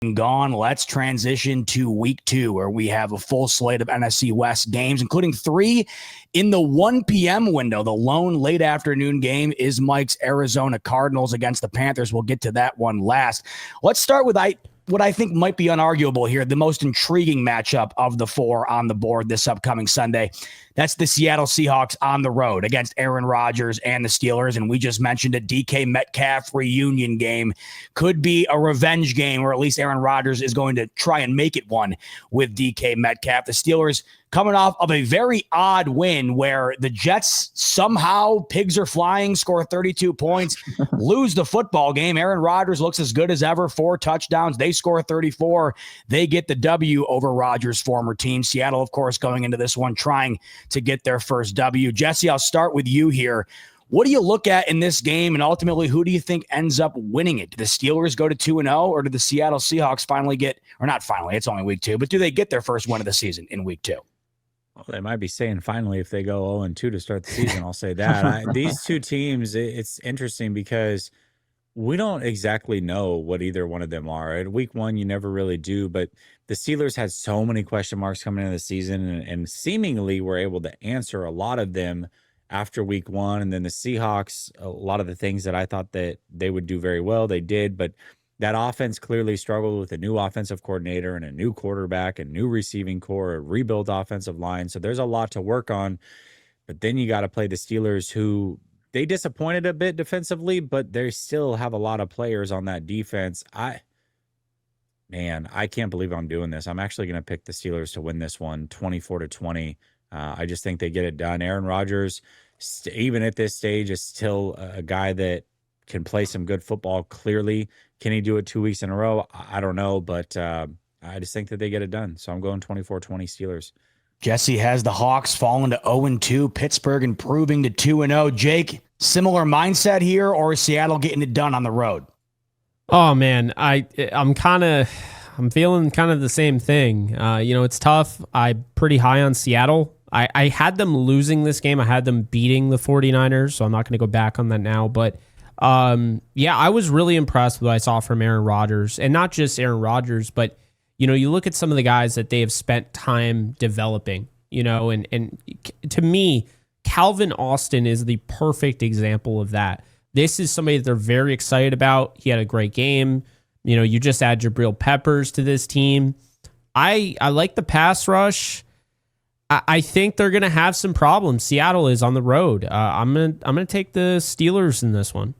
gone, let's transition to week 2, where we have a full slate of NFC West games, including 3 in the 1 p.m. window. The lone late afternoon game is Mike's Arizona Cardinals against the Panthers. We'll get to that one last. Let's start with what I think might be unarguable here, the most intriguing matchup of the 4 on the board this upcoming Sunday. That's the Seattle Seahawks on the road against Aaron Rodgers and the Steelers. And we just mentioned a DK Metcalf reunion game. Could be a revenge game, or at least Aaron Rodgers is going to try and make it one with DK Metcalf. The Steelers coming off of a very odd win where the Jets somehow, pigs are flying, score 32 points, lose the football game. Aaron Rodgers looks as good as ever, 4 touchdowns. They score 34. They get the W over Rodgers' former team. Seattle, of course, going into this one trying to get their first W. Jesse, I'll start with you here. What do you look at in this game, and ultimately, who do you think ends up winning it? Do the Steelers go to 2-0, or do the Seattle Seahawks finally get, or not finally, it's only week 2, but do they get their first win of the season in week 2? Well, they might be saying finally if they go 0-2 to start the season. I'll say that. These two teams, it's interesting because we don't exactly know what either one of them are. At week 1, you never really do, but the Steelers had so many question marks coming into the season and seemingly were able to answer a lot of them after week 1. And then the Seahawks, a lot of the things that I thought that they would do very well, they did, but that offense clearly struggled with a new offensive coordinator and a new quarterback, a new receiving core, a rebuilt offensive line. So there's a lot to work on. But then you got to play the Steelers, who they disappointed a bit defensively, but they still have a lot of players on that defense. I can't believe I'm doing this. I'm actually going to pick the Steelers to win this one, 24-20. I just think they get it done. Aaron Rodgers, even at this stage, is still a guy that can play some good football, clearly. Can he do it 2 weeks in a row? I don't know, but I just think that they get it done. So I'm going 24-20 Steelers. Jesse has the Hawks falling to 0-2, Pittsburgh improving to 2-0. Jake, similar mindset here, or is Seattle getting it done on the road? Oh man, I'm feeling kind of the same thing. It's tough. I'm pretty high on Seattle. I had them losing this game. I had them beating the 49ers, so I'm not going to go back on that now, but I was really impressed with what I saw from Aaron Rodgers, and not just Aaron Rodgers, but you look at some of the guys that they have spent time developing, and to me, Calvin Austin is the perfect example of that. This is somebody that they're very excited about. He had a great game. You just add Jabril Peppers to this team. I like the pass rush. I think they're going to have some problems. Seattle is on the road. I'm gonna take the Steelers in this one.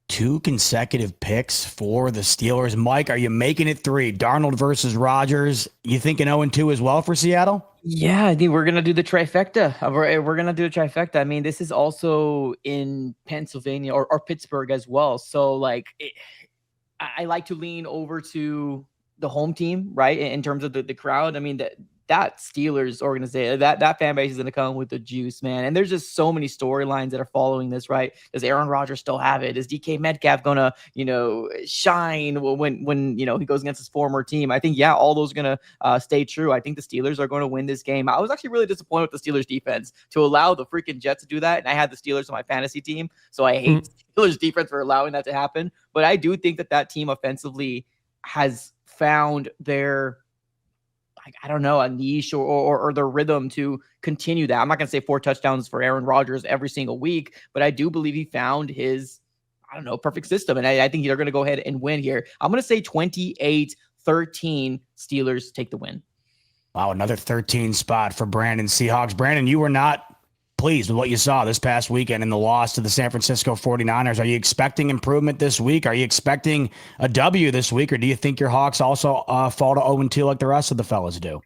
2 consecutive picks for the Steelers. Mike, are you making it 3? Darnold versus Rodgers. You thinking 0-2 as well for Seattle? Yeah, I think we're going to do the trifecta. We're going to do a trifecta. I mean, this is also in Pennsylvania or Pittsburgh as well. So, I like to lean over to the home team, right, in terms of the crowd. I mean, that Steelers organization, that fan base is going to come with the juice, man. And there's just so many storylines that are following this, right? Does Aaron Rodgers still have it? Is DK Metcalf going to, shine when he goes against his former team? I think, all those are going to stay true. I think the Steelers are going to win this game. I was actually really disappointed with the Steelers defense to allow the freaking Jets to do that. And I had the Steelers on my fantasy team, so I hate the Steelers defense for allowing that to happen. But I do think that team offensively has found their, a niche or their rhythm to continue that. I'm not going to say 4 touchdowns for Aaron Rodgers every single week, but I do believe he found his, perfect system. And I think they're going to go ahead and win here. I'm going to say 28-13 Steelers take the win. Wow, another 13 spot for Brandon Seahawks. Brandon, you were not pleased with what you saw this past weekend in the loss to the San Francisco 49ers. Are you expecting improvement this week? Are you expecting a W this week, or do you think your Hawks also fall to 0-2 like the rest of the fellas do?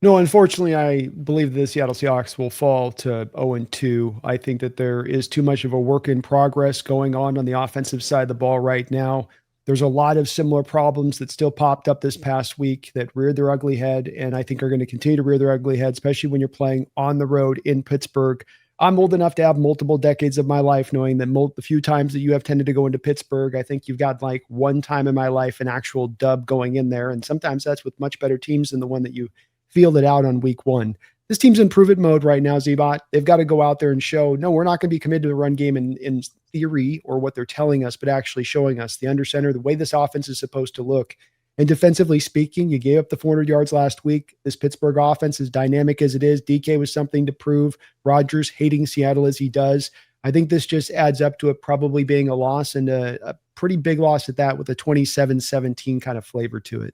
No, unfortunately, I believe the Seattle Seahawks will fall to 0-2. I think that there is too much of a work in progress going on the offensive side of the ball right now. There's a lot of similar problems that still popped up this past week that reared their ugly head, and I think are going to continue to rear their ugly head, especially when you're playing on the road in Pittsburgh. I'm old enough to have multiple decades of my life knowing that the few times that you have tended to go into Pittsburgh, I think you've got one time in my life an actual dub going in there, and sometimes that's with much better teams than the one that you fielded out on week 1. this team's in prove it mode right now, Zebot. They've got to go out there and show, no, we're not going to be committed to the run game in theory or what they're telling us, but actually showing us the under center, the way this offense is supposed to look. And defensively speaking, you gave up the 400 yards last week. This Pittsburgh offense, as dynamic as it is, DK was something to prove. Rodgers hating Seattle as he does. I think this just adds up to it probably being a loss, and a pretty big loss at that, with a 27-17 kind of flavor to it.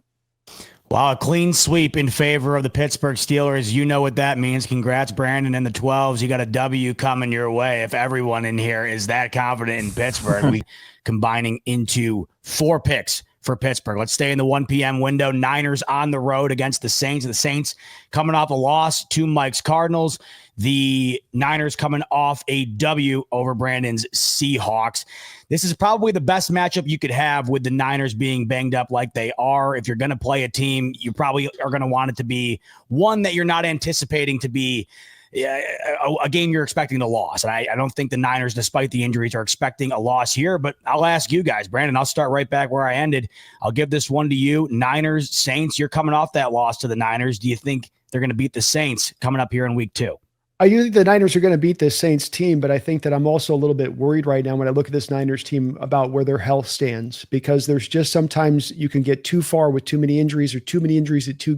Wow, a clean sweep in favor of the Pittsburgh Steelers. You know what that means. Congrats, Brandon, and the 12s. You got a W coming your way. If everyone in here is that confident in Pittsburgh, we combining into 4 picks for Pittsburgh. Let's stay in the 1 p.m. window. Niners on the road against the Saints. The Saints coming off a loss to Mike's Cardinals. The Niners coming off a W over Brandon's Seahawks. This is probably the best matchup you could have with the Niners being banged up like they are. If you're going to play a team, you probably are going to want it to be one that you're not anticipating to be a game you're expecting to lose. And I don't think the Niners, despite the injuries, are expecting a loss here. But I'll ask you guys, Brandon, I'll start right back where I ended. I'll give this one to you. Niners, Saints, you're coming off that loss to the Niners. Do you think they're going to beat the Saints coming up here in week 2? I do think the Niners are going to beat this Saints team, but I think that I'm also a little bit worried right now when I look at this Niners team about where their health stands, because there's just sometimes you can get too far with too many injuries, or too many injuries at too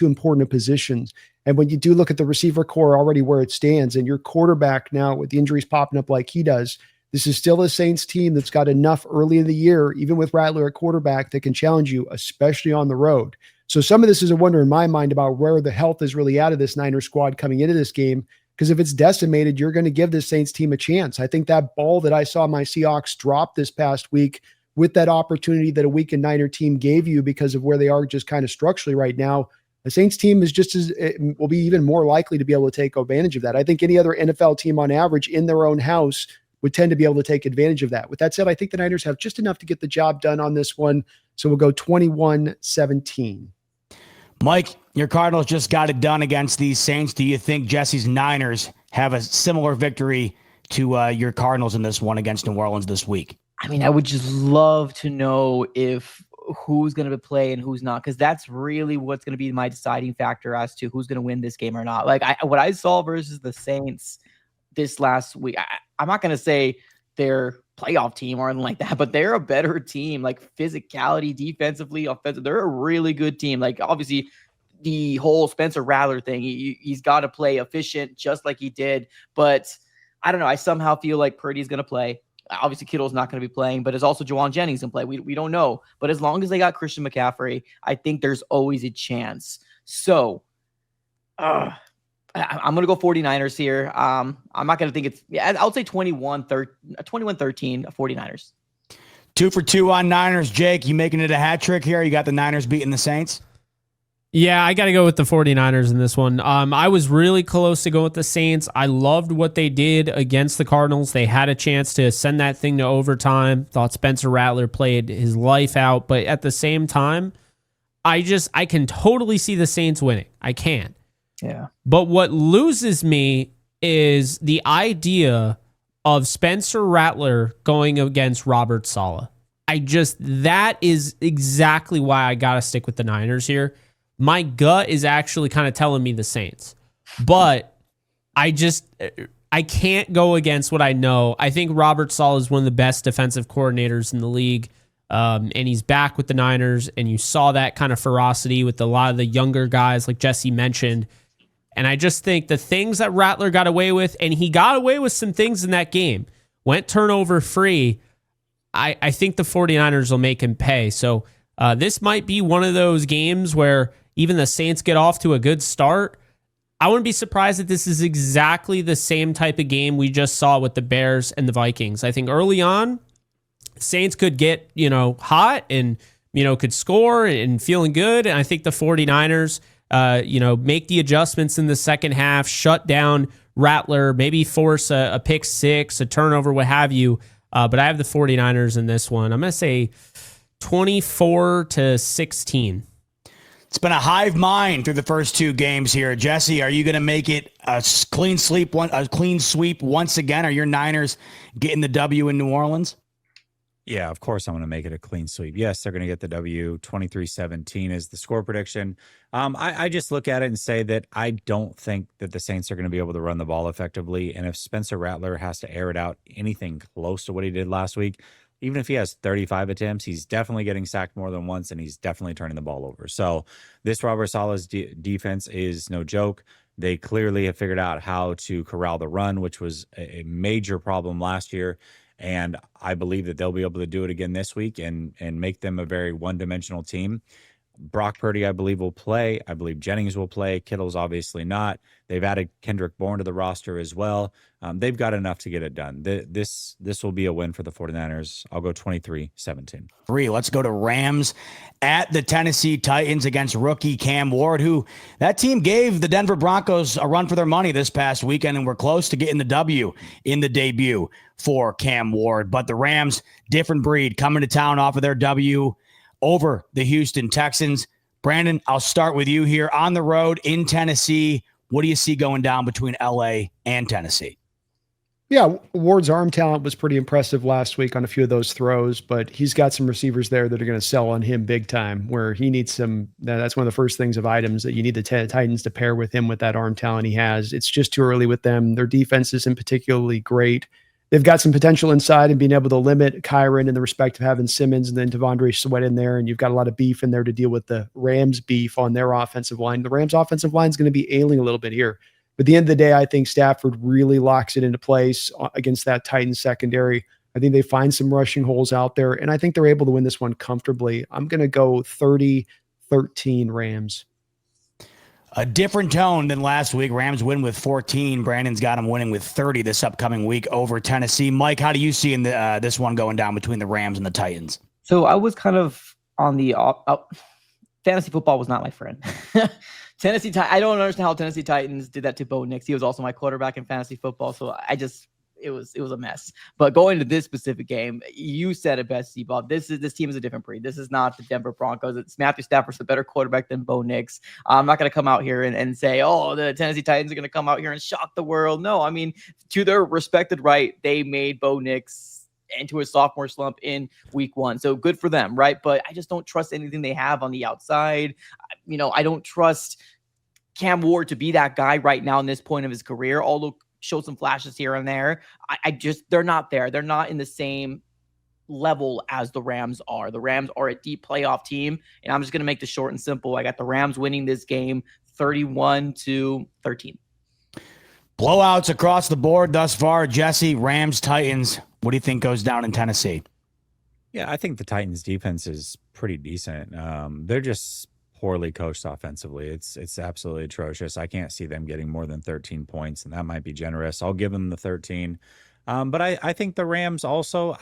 important of positions. And when you do look at the receiver core already where it stands, and your quarterback now with the injuries popping up like he does, this is still a Saints team that's got enough early in the year, even with Rattler at quarterback, that can challenge you, especially on the road. So some of this is a wonder in my mind about where the health is really out of this Niners squad coming into this game, because if it's decimated, you're going to give this Saints team a chance. I think that ball that I saw my Seahawks drop this past week, with that opportunity that a weakened Niner team gave you because of where they are just kind of structurally right now, the Saints team is will be even more likely to be able to take advantage of that. I think any other NFL team on average in their own house would tend to be able to take advantage of that. With that said, I think the Niners have just enough to get the job done on this one. So we'll go 21-17. Mike, your Cardinals just got it done against these Saints. Do you think Jesse's Niners have a similar victory to your Cardinals in this one against New Orleans this week? I mean, I would just love to know who's going to play and who's not, because that's really what's going to be my deciding factor as to who's going to win this game or not. Like what I saw versus the Saints this last week, I'm not going to say they're playoff team or anything like that, but they're a better team, like physicality, defensively, offensive. They're a really good team. Like obviously the whole Spencer Rattler thing, he's got to play efficient just like he did. But I don't know. I somehow feel like Purdy's going to play. Obviously Kittle's not going to be playing, but it's also Juwan Jennings in play. We don't know, but as long as they got Christian McCaffrey, I think there's always a chance. So I'm going to go 49ers here. I'm not going to think it's, I'll say 21-13 49ers. 2 for 2 on Niners. Jake, you making it a hat trick here? You got the Niners beating the Saints? Yeah, I got to go with the 49ers in this one. I was really close to go with the Saints. I loved what they did against the Cardinals. They had a chance to send that thing to overtime. Thought Spencer Rattler played his life out. But at the same time, I can totally see the Saints winning. I can. Yeah. But what loses me is the idea of Spencer Rattler going against Robert Saleh. That is exactly why I got to stick with the Niners here. My gut is actually kind of telling me the Saints, but I can't go against what I know. I think Robert Saleh is one of the best defensive coordinators in the league, and he's back with the Niners, and you saw that kind of ferocity with a lot of the younger guys like Jesse mentioned. And I just think the things that Rattler got away with, and he got away with some things in that game, went turnover free. I think the 49ers will make him pay. So this might be one of those games where even the Saints get off to a good start. I wouldn't be surprised if this is exactly the same type of game we just saw with the Bears and the Vikings. I think early on, Saints could get, hot and, could score and feeling good. And I think the 49ers, make the adjustments in the second half, shut down Rattler, maybe force a pick six, a turnover, what have you. But I have the 49ers in this one. I'm going to say 24-16. It's been a hive mind through the first 2 games here. Jesse, are you going to make it a clean sweep once again? Are your Niners getting the W in New Orleans? Yeah, of course I'm going to make it a clean sweep. Yes, they're going to get the W. 23-17 is the score prediction. I just look at it and say that I don't think that the Saints are going to be able to run the ball effectively. And if Spencer Rattler has to air it out anything close to what he did last week, even if he has 35 attempts, he's definitely getting sacked more than once, and he's definitely turning the ball over. So this Robert Saleh's defense is no joke. They clearly have figured out how to corral the run, which was a major problem last year. And I believe that they'll be able to do it again this week and make them a very one-dimensional team. Brock Purdy, I believe, will play. I believe Jennings will play. Kittle's obviously not. They've added Kendrick Bourne to the roster as well. They've got enough to get it done. This will be a win for the 49ers. I'll go 23-17. Let's go to Rams at the Tennessee Titans against rookie Cam Ward, who that team gave the Denver Broncos a run for their money this past weekend, and we're close to getting the W in the debut for Cam Ward. But the Rams, different breed, coming to town off of their W over the Houston Texans. Brandon, I'll start with you here on the road in Tennessee. What do you see going down between LA and Tennessee? Yeah, Ward's arm talent was pretty impressive last week on a few of those throws, but he's got some receivers there that are going to sell on him big time, where he needs some. That's one of the first things of items that you need the Titans to pair with him with that arm talent he has. It's just too early with them. Their defense isn't particularly great. They've got some potential inside and being able to limit Kyron in the respect of having Simmons and then Devondre Sweat in there. And you've got a lot of beef in there to deal with the Rams beef on their offensive line. The Rams offensive line is going to be ailing a little bit here. But at the end of the day, I think Stafford really locks it into place against that Titans secondary. I think they find some rushing holes out there, and I think they're able to win this one comfortably. I'm going to go 30-13 Rams. A different tone than last week. Rams win with 14. Brandon's got them winning with 30 this upcoming week over Tennessee. Mike, how do you see in this one going down between the Rams and the Titans? So I was kind of on the fantasy football was not my friend. Tennessee, I don't understand how Tennessee Titans did that to Bo Nix. He was also my quarterback in fantasy football, so it was a mess. But going to this specific game, you said it best, Seabob. This team is a different breed. This is not the Denver Broncos. It's Matthew Stafford's a better quarterback than Bo Nix. I'm not going to come out here and say, oh, the Tennessee Titans are going to come out here and shock the world. No, I mean, to their respected right, they made Bo Nix into a sophomore slump in week 1. So good for them, right? But I just don't trust anything they have on the outside. I don't trust Cam Ward to be that guy right now in this point of his career, although show some flashes here and there. They're not there. They're not in the same level as the Rams are. The Rams are a deep playoff team, and I'm just going to make this short and simple. I got the Rams winning this game 31-13. Blowouts across the board thus far. Jesse, Rams, Titans. What do you think goes down in Tennessee? Yeah, I think the Titans defense is pretty decent. They're just poorly coached offensively. It's absolutely atrocious. I can't see them getting more than 13 points, and that might be generous. I'll give them the 13. But I think the Rams also,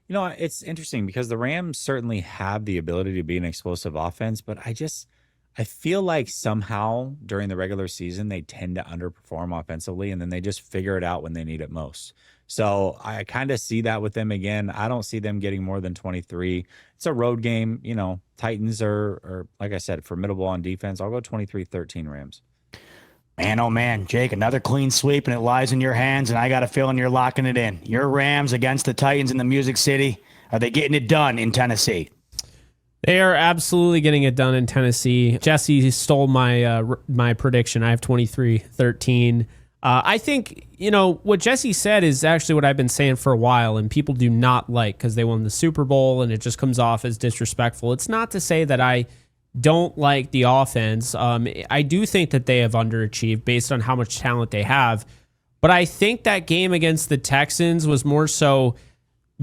it's interesting because the Rams certainly have the ability to be an explosive offense, but I feel like somehow during the regular season, they tend to underperform offensively, and then they just figure it out when they need it most. So I kind of see that with them again. I don't see them getting more than 23. It's a road game. Titans are, like I said, formidable on defense. I'll go 23-13 Rams. Man, oh man, Jake, another clean sweep, and it lies in your hands, and I got a feeling you're locking it in. Your Rams against the Titans in the Music City. Are they getting it done in Tennessee? They are absolutely getting it done in Tennessee. Jesse stole my prediction. I have 23-13. I think, what Jesse said is actually what I've been saying for a while, and people do not like because they won the Super Bowl and it just comes off as disrespectful. It's not to say that I don't like the offense. I do think that they have underachieved based on how much talent they have, but I think that game against the Texans was more so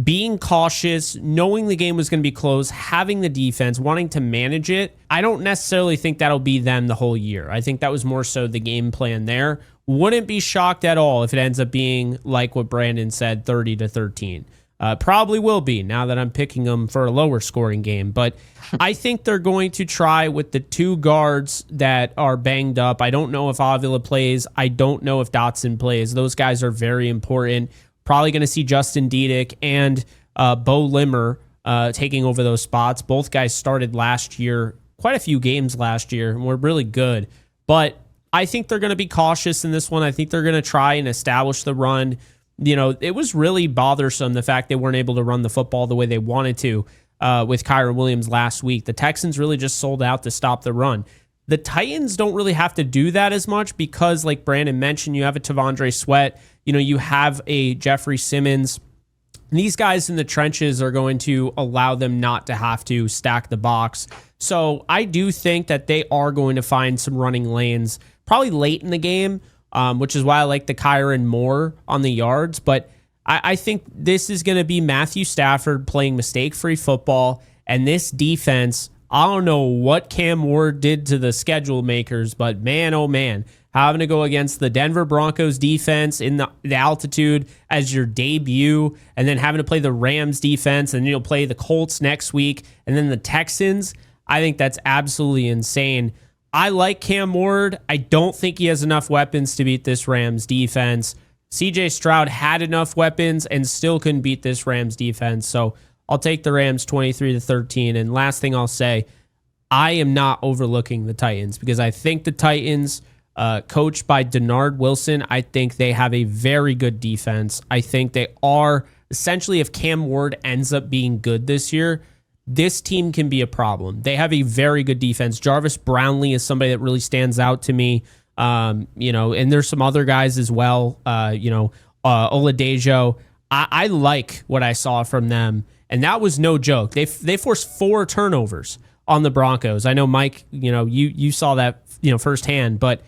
being cautious, knowing the game was going to be close, having the defense, wanting to manage it. I don't necessarily think that'll be them the whole year. I think that was more so the game plan there. Wouldn't be shocked at all if it ends up being like what Brandon said, 30-13. Probably will be now that I'm picking them for a lower scoring game. But I think they're going to try with the two guards that are banged up. I don't know if Avila plays. I don't know if Dotson plays. Those guys are very important. Probably going to see Justin Diedick and Bo Limmer taking over those spots. Both guys started last year, quite a few games last year, and were really good. But I think they're going to be cautious in this one. I think they're going to try and establish the run. it was really bothersome the fact they weren't able to run the football the way they wanted to with Kyron Williams last week. The Texans really just sold out to stop the run. The Titans don't really have to do that as much because, like Brandon mentioned, you have a Tavondre Sweat, you have a Jeffrey Simmons. These guys in the trenches are going to allow them not to have to stack the box. So I do think that they are going to find some running lanes probably late in the game, which is why I like the Kyron more on the yards. But I think this is going to be Matthew Stafford playing mistake-free football, and this defense, I don't know what Cam Ward did to the schedule makers, but man, oh man, having to go against the Denver Broncos defense in the altitude as your debut, and then having to play the Rams defense, and you'll play the Colts next week, and then the Texans. I think that's absolutely insane. I like Cam Ward. I don't think he has enough weapons to beat this Rams defense. CJ Stroud had enough weapons and still couldn't beat this Rams defense. So I'll take the Rams 23-13. And last thing I'll say, I am not overlooking the Titans because I think the Titans, coached by Denard Wilson, I think they have a very good defense. I think they are essentially, if Cam Ward ends up being good this year, this team can be a problem. They have a very good defense. Jarvis Brownlee is somebody that really stands out to me. And there's some other guys as well. Oladejo. I like what I saw from them, and that was no joke. They forced 4 turnovers on the Broncos. I know, Mike, you saw that firsthand, but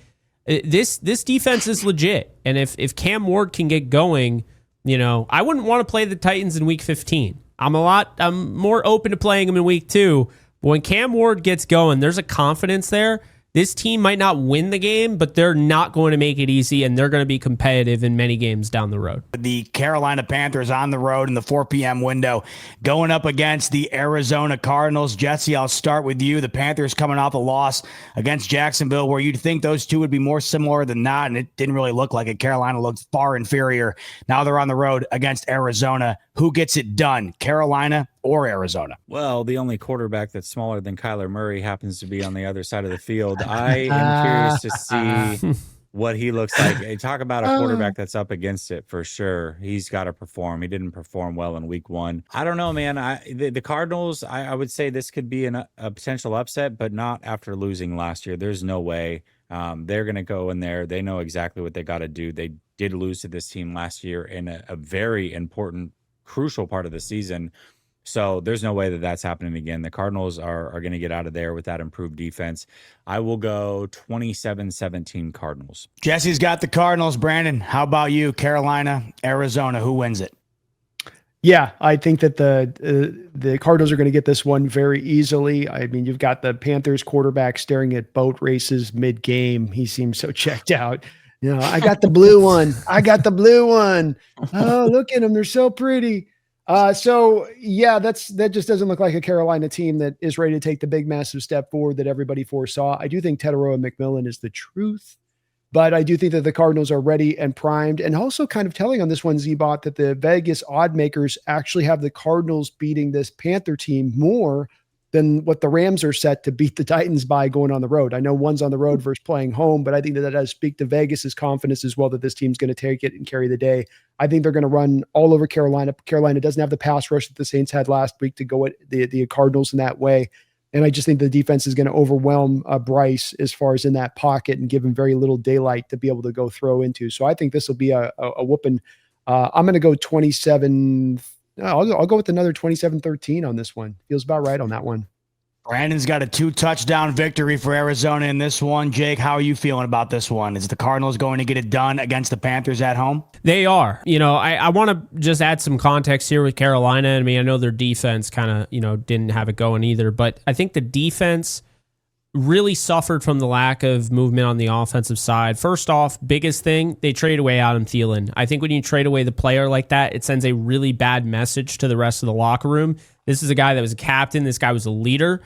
this defense is legit. And if Cam Ward can get going, I wouldn't want to play the Titans in week 15. I'm more open to playing them in week 2. But when Cam Ward gets going, there's a confidence there. This team might not win the game, but they're not going to make it easy, and they're going to be competitive in many games down the road. The Carolina Panthers on the road in the 4 p.m. window going up against the Arizona Cardinals. Jesse, I'll start with you. The Panthers coming off a loss against Jacksonville where you'd think those two would be more similar than not, and it didn't really look like it. Carolina looked far inferior. Now they're on the road against Arizona. Who gets it done, Carolina or Arizona? Well, the only quarterback that's smaller than Kyler Murray happens to be on the other side of the field. I am curious to see what he looks like. Talk about a quarterback that's up against it for sure. He's got to perform. He didn't perform well in week 1. I don't know, man. The Cardinals, I would say this could be a potential upset, but not after losing last year. There's no way. They're going to go in there. They know exactly what they got to do. They did lose to this team last year in a very important, crucial part of the season. So there's no way that that's happening again. The Cardinals are going to get out of there with that improved defense. I will go 27-17 Cardinals. Jesse's got the Cardinals. Brandon, how about you? Carolina, Arizona, who wins it? Yeah, I think that the Cardinals are going to get this one very easily. I mean, you've got the Panthers quarterback staring at boat races mid-game. He seems so checked out. I got the blue one. I got the blue one. Oh, look at them. They're so pretty. So yeah, that just doesn't look like a Carolina team that is ready to take the big, massive step forward that everybody foresaw. I do think Teteroa McMillan is the truth, but I do think that the Cardinals are ready and primed, and also kind of telling on this one, Z-Bot, that the Vegas odd makers actually have the Cardinals beating this Panther team more than what the Rams are set to beat the Titans by going on the road. I know one's on the road versus playing home, but I think that does speak to Vegas's confidence as well that this team's going to take it and carry the day. I think they're going to run all over Carolina. Carolina doesn't have the pass rush that the Saints had last week to go at the Cardinals in that way. And I just think the defense is going to overwhelm Bryce as far as in that pocket and give him very little daylight to be able to go throw into. So I think this will be a whooping. I'm going to go 27. I'll go with another 27-13 on this one. Feels about right on that one. Brandon's got a 2-touchdown victory for Arizona in this one. Jake, how are you feeling about this one? Is the Cardinals going to get it done against the Panthers at home? They are. I want to just add some context here with Carolina. I mean, I know their defense kind of, didn't have it going either, but I think the defense really suffered from the lack of movement on the offensive side. First off, biggest thing, they traded away Adam Thielen. I think when you trade away the player like that, it sends a really bad message to the rest of the locker room. This is a guy that was a captain. This guy was a leader.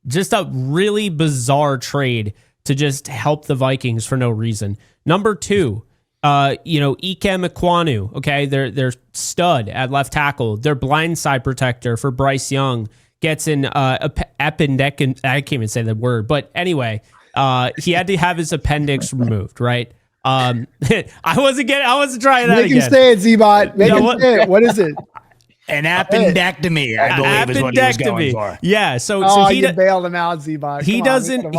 Just a really bizarre trade to just help the Vikings for no reason. Number 2, Ikem Ekwonu. Okay, they're stud at left tackle. Their blindside protector for Bryce Young gets an appendix. I can't even say the word, but anyway, he had to have his appendix removed, right? I wasn't trying that Make him again. say it, Z-Bot. Make Yeah, him say it. What is it? An appendectomy, I believe, is what he was going for. Yeah, so Oh, he you bailed him out, Z-Bot. he doesn't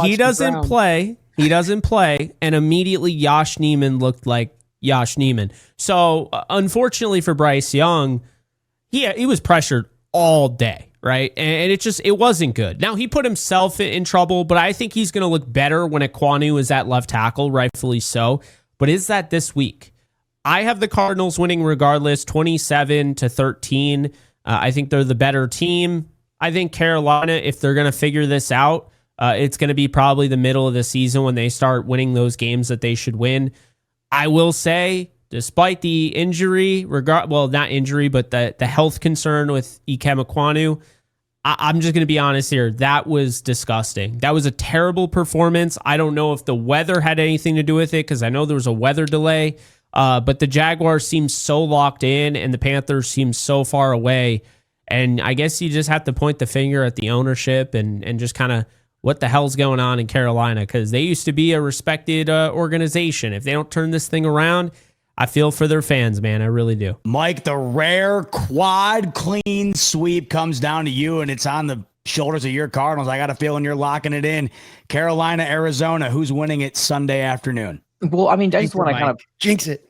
play. He doesn't play, and immediately Josh Neiman looked like Josh Neiman. So unfortunately for Bryce Young, he was pressured all day, right? And it wasn't good. Now he put himself in trouble, but I think he's going to look better when Ekwonu is at left tackle, rightfully so. But is that this week? I have the Cardinals winning regardless, 27-13. I think they're the better team. I think Carolina, if they're going to figure this out, it's going to be probably the middle of the season when they start winning those games that they should win. I will say, despite the injury, not injury, but the health concern with Ikem Ekwonu, I'm just going to be honest here. That was disgusting. That was a terrible performance. I don't know if the weather had anything to do with it, because I know there was a weather delay. But the Jaguars seem so locked in and the Panthers seem so far away. And I guess you just have to point the finger at the ownership and just kind of what the hell's going on in Carolina, because they used to be a respected organization. If they don't turn this thing around, I feel for their fans, man. I really do. Mike, the rare quad clean sweep comes down to you, and it's on the shoulders of your Cardinals. I got a feeling you're locking it in. Carolina, Arizona, who's winning it Sunday afternoon? Well, I mean, I just want to kind of jinx it.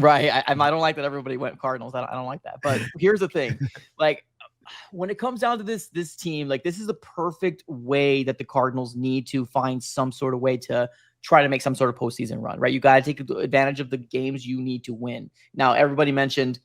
Right. I don't like that everybody went Cardinals. I don't like that. But here's the thing. Like, when it comes down to this team, like, this is the perfect way that the Cardinals need to find some sort of way to try to make some sort of postseason run, right? You got to take advantage of the games you need to win. Now, everybody mentioned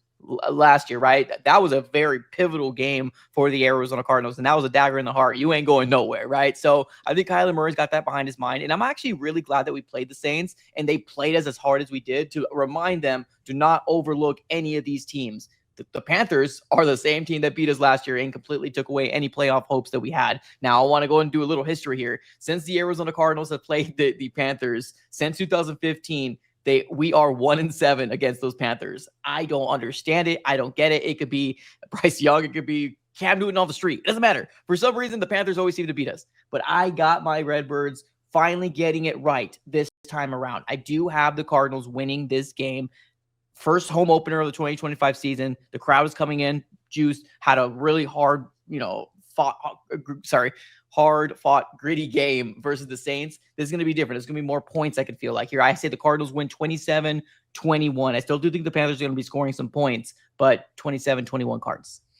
last year, right? That was a very pivotal game for the Arizona Cardinals, and that was a dagger in the heart. You ain't going nowhere, right? So I think Kyler Murray's got that behind his mind, and I'm actually really glad that we played the Saints and they played as hard as we did, to remind them to not overlook any of these teams. The Panthers are the same team that beat us last year and completely took away any playoff hopes that we had. Now, I want to go and do a little history here. Since the Arizona Cardinals have played the Panthers since 2015, we are 1-7 against those Panthers. I don't understand it. I don't get it. It could be Bryce Young. It could be Cam Newton off the street. It doesn't matter. For some reason, the Panthers always seem to beat us. But I got my Redbirds finally getting it right this time around. I do have the Cardinals winning this game. First home opener of the 2025 season. The crowd is coming in. Juice had a really hard fought, gritty game versus the Saints. This is going to be different. There's going to be more points, I can feel like here. I say the Cardinals win 27-21. I still do think the Panthers are going to be scoring some points, but 27-21 Cards.